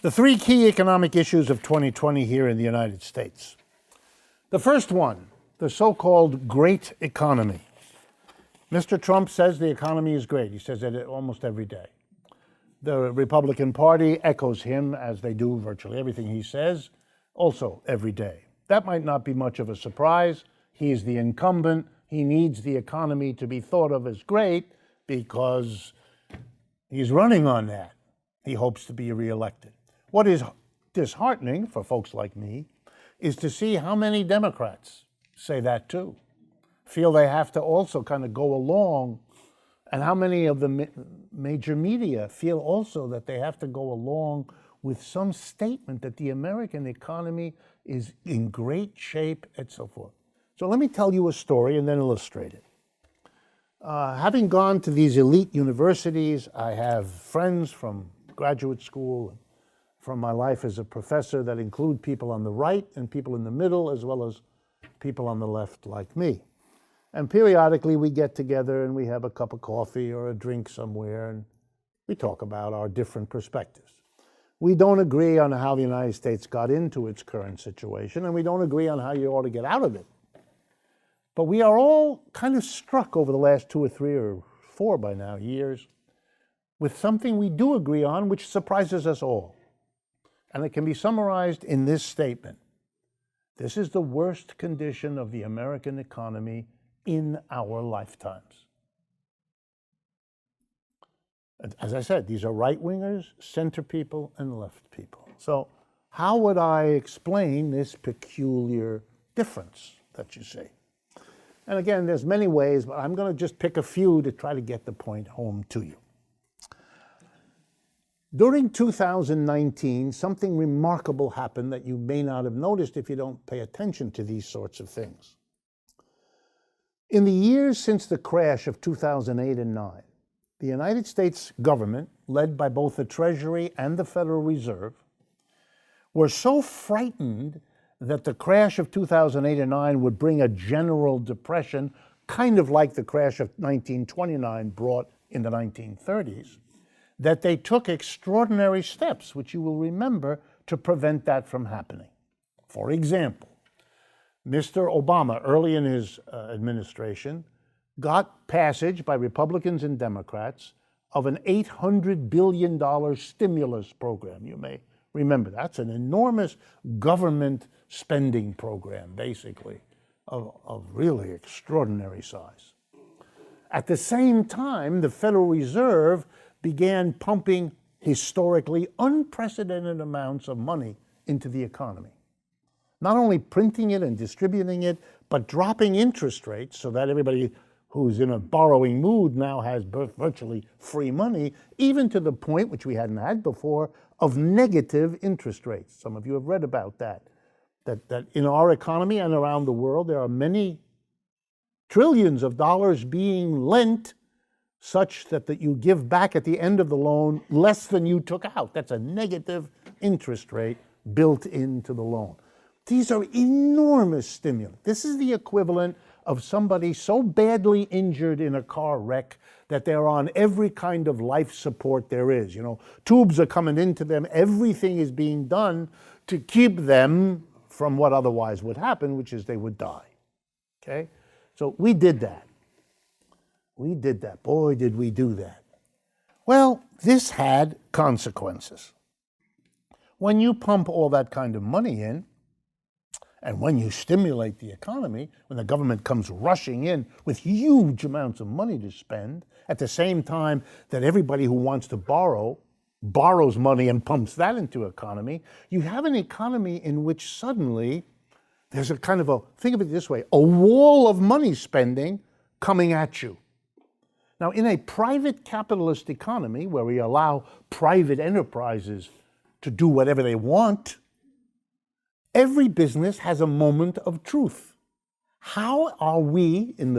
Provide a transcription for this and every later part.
The three key economic issues of 2020 here in the United States. The first one, the so-called great economy. Mr. Trump says the economy is great. He says it almost every day. The Republican Party echoes him, as they do virtually everything he says, also every day. That might not be much of a surprise. He is the incumbent. He needs the economy to be thought of as great because he's running on that. He hopes to be reelected. What is disheartening for folks like me is to see how many Democrats say that too, feel they have to also kind of go along, and how many of the major media feel also that they have to go along with some statement that the American economy is in great shape and so forth. So let me tell you a story and then illustrate it. Having gone to these elite universities, I have friends from graduate school, from my life as a professor, that include people on the right and people in the middle, as well as people on the left like me. And periodically we get together and we have a cup of coffee or a drink somewhere and we talk about our different perspectives. We don't agree on how the United States got into its current situation, and we don't agree on how you ought to get out of it. But we are all kind of struck over the last 2 or 3 or 4 by now years with something we do agree on, which surprises us all. And it can be summarized in this statement. This is the worst condition of the American economy in our lifetimes. As I said, these are right-wingers, center people, and left people. So how would I explain this peculiar difference that you see? And again, there's many ways, but I'm going to just pick a few to try to get the point home to you. During 2019, something remarkable happened that you may not have noticed if you don't pay attention to these sorts of things. In the years since the crash of 2008 and 9, the United States government, led by both the Treasury and the Federal Reserve, were so frightened that the crash of 2008 and 9 would bring a general depression, kind of like the crash of 1929 brought in the 1930s, that they took extraordinary steps, which you will remember, to prevent that from happening. For example, Mr. Obama, early in his administration, got passage by Republicans and Democrats of an $800 billion stimulus program. You may remember that's an enormous government spending program, basically, of really extraordinary size. At the same time, the Federal Reserve began pumping historically unprecedented amounts of money into the economy. Not only printing it and distributing it, but dropping interest rates so that everybody who's in a borrowing mood now has virtually free money, even to the point, which we hadn't had before, of negative interest rates. Some of you have read about that in our economy and around the world, there are many trillions of dollars being lent such that you give back at the end of the loan less than you took out. That's a negative interest rate built into the loan. These are enormous stimuli. This is the equivalent of somebody so badly injured in a car wreck that they're on every kind of life support there is. You know, tubes are coming into them. Everything is being done to keep them from what otherwise would happen, which is they would die. Okay? So we did that. We did that. Boy, did we do that. Well, this had consequences. When you pump all that kind of money in, and when you stimulate the economy, when the government comes rushing in with huge amounts of money to spend, at the same time that everybody who wants to borrow borrows money and pumps that into the economy, you have an economy in which suddenly there's a kind of a, think of it this way, a wall of money spending coming at you. Now, in a private capitalist economy where we allow private enterprises to do whatever they want, every business has a moment of truth. How are we, in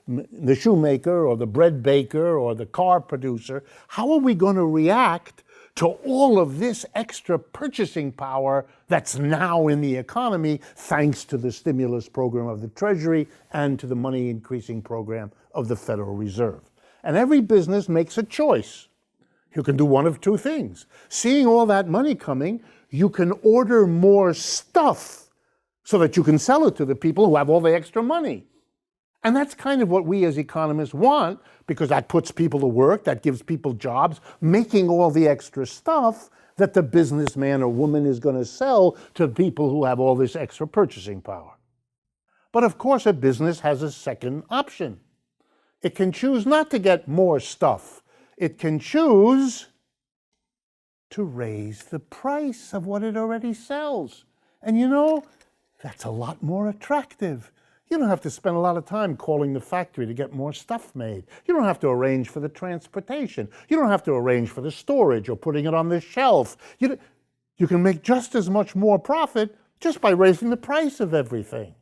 the shoemaker or the bread baker or the car producer, how are we going to react to all of this extra purchasing power that's now in the economy thanks to the stimulus program of the Treasury and to the money increasing program of the Federal Reserve? And every business makes a choice. You can do one of two things. Seeing all that money coming, you can order more stuff so that you can sell it to the people who have all the extra money. And that's kind of what we as economists want, because that puts people to work, that gives people jobs, making all the extra stuff that the businessman or woman is going to sell to people who have all this extra purchasing power. But of course, a business has a second option. It can choose not to get more stuff. It can choose to raise the price of what it already sells. And you know, that's a lot more attractive. You don't have to spend a lot of time calling the factory to get more stuff made. You don't have to arrange for the transportation. You don't have to arrange for the storage or putting it on the shelf. You can make just as much more profit just by raising the price of everything.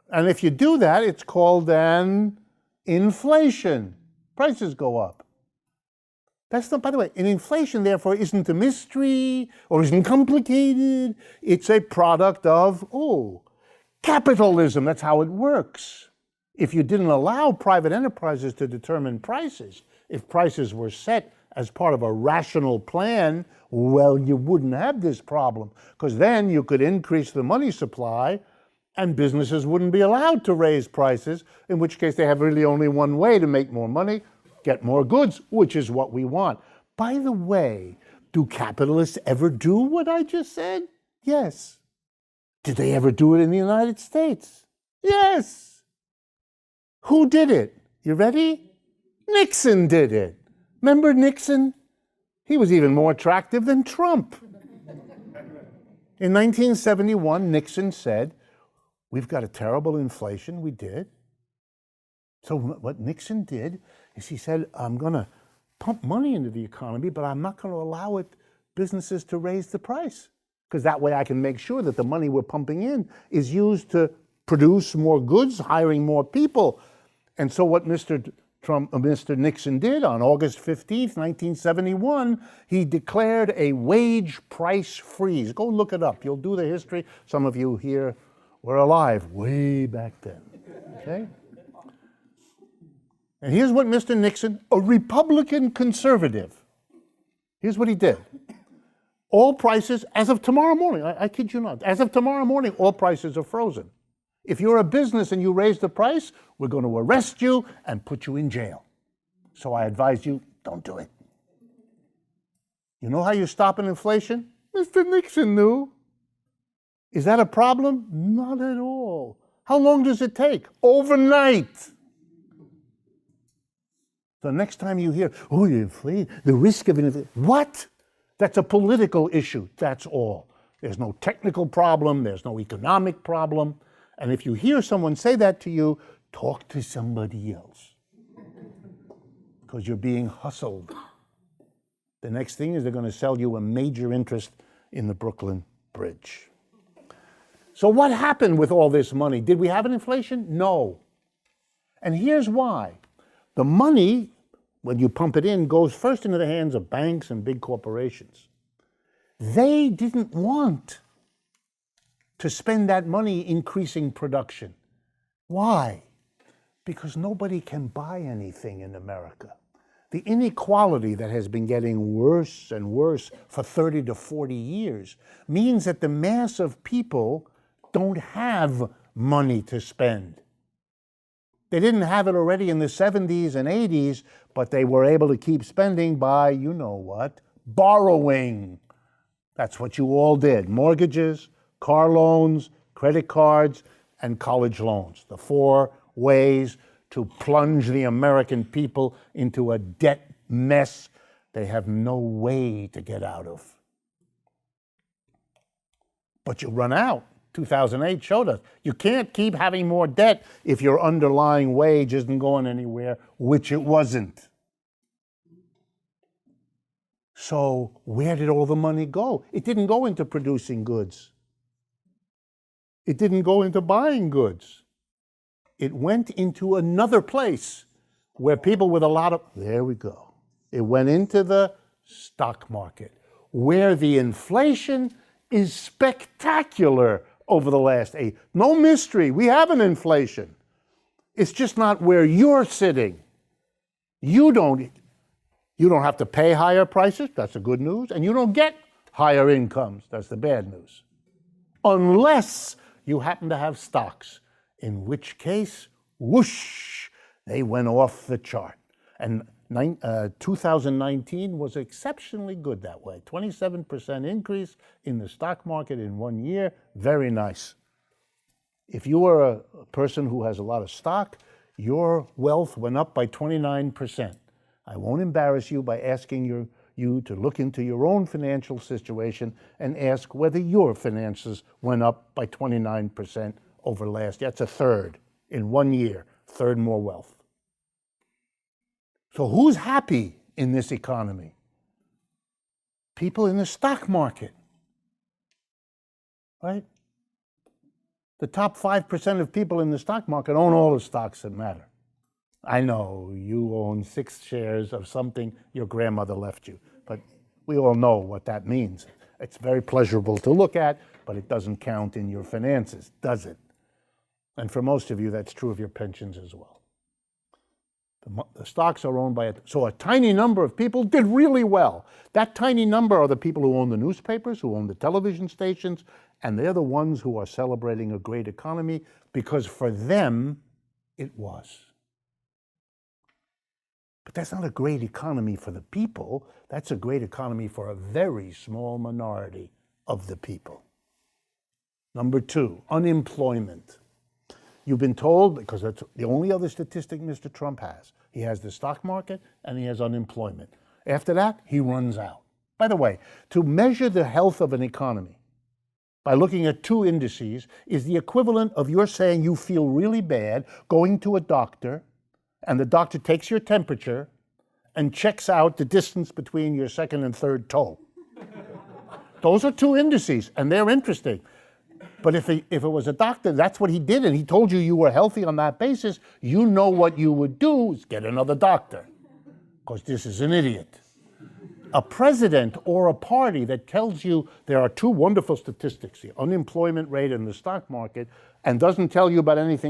And if you do that, it's called then inflation. Prices go up. That's not, by the way, and inflation, therefore, isn't a mystery or isn't complicated. It's a product of, capitalism. That's how it works. If you didn't allow private enterprises to determine prices, if prices were set as part of a rational plan, well, you wouldn't have this problem, because then you could increase the money supply and businesses wouldn't be allowed to raise prices, in which case they have really only one way to make more money: get more goods, which is what we want. By the way, do capitalists ever do what I just said? Yes. Did they ever do it in the United States? Yes. Who did it? You ready? Nixon did it. Remember Nixon? He was even more attractive than Trump. In 1971, Nixon said, "We've got a terrible inflation." We did. So what Nixon did is he said, "I'm going to pump money into the economy, but I'm not going to allow businesses to raise the price, because that way I can make sure that the money we're pumping in is used to produce more goods, hiring more people." And so what Mr. Nixon did on August 15th, 1971, he declared a wage price freeze. Go look it up. You'll do the history. Some of you here were alive way back then, okay? And here's what Mr. Nixon, a Republican conservative, here's what he did. All prices, as of tomorrow morning, I kid you not, as of tomorrow morning, all prices are frozen. If you're a business and you raise the price, we're going to arrest you and put you in jail. So I advise you, don't do it. You know how you stop an inflation? Mr. Nixon knew. Is that a problem? Not at all. How long does it take? Overnight. So next time you hear, the risk of inflation, what? That's a political issue, that's all. There's no technical problem, there's no economic problem. And if you hear someone say that to you, talk to somebody else, because you're being hustled. The next thing is they're going to sell you a major interest in the Brooklyn Bridge. So what happened with all this money? Did we have an inflation? No. And here's why. The money, when you pump it in, goes first into the hands of banks and big corporations. They didn't want to spend that money increasing production. Why? Because nobody can buy anything in America. The inequality that has been getting worse and worse for 30 to 40 years means that the mass of people don't have money to spend. They didn't have it already in the 70s and 80s, but they were able to keep spending by, you know what, borrowing. That's what you all did. Mortgages, car loans, credit cards, and college loans. The four ways to plunge the American people into a debt mess they have no way to get out of. But you run out. 2008 showed us you can't keep having more debt if your underlying wage isn't going anywhere, which it wasn't. So where did all the money go? It didn't go into producing goods. It didn't go into buying goods. It went into another place where people with a lot of, there we go. It went into the stock market, where the inflation is spectacular over the last 8. No mystery, we have an inflation. It's just not where you're sitting. You You don't have to pay higher prices, that's the good news, and you don't get higher incomes, that's the bad news. Unless you happen to have stocks, in which case, whoosh, they went off the chart. And 2019 was exceptionally good that way. 27% increase in the stock market in 1 year, very nice. If you are a person who has a lot of stock, your wealth went up by 29%. I won't embarrass you by asking you to look into your own financial situation and ask whether your finances went up by 29% over last year. That's a third in 1 year, third more wealth. So who's happy in this economy? People in the stock market, right? The top 5% of people in the stock market own all the stocks that matter. I know you own 6 shares of something your grandmother left you, but we all know what that means. It's very pleasurable to look at, but it doesn't count in your finances, does it? And for most of you, that's true of your pensions as well. The stocks are owned by so a tiny number of people did really well. That tiny number are the people who own the newspapers, who own the television stations, and they're the ones who are celebrating a great economy because for them, it was. But that's not a great economy for the people. That's a great economy for a very small minority of the people. Number 2, unemployment. You've been told, because that's the only other statistic Mr. Trump has. He has the stock market and he has unemployment. After that, he runs out. By the way, to measure the health of an economy by looking at 2 indices is the equivalent of your saying you feel really bad, going to a doctor, and the doctor takes your temperature and checks out the distance between your second and third toe. Those are 2 indices, and they're interesting. But if it was a doctor, that's what he did, and he told you you were healthy on that basis, you know what you would do is get another doctor, because this is an idiot. A president or a party that tells you there are 2 wonderful statistics, the unemployment rate and the stock market, and doesn't tell you about anything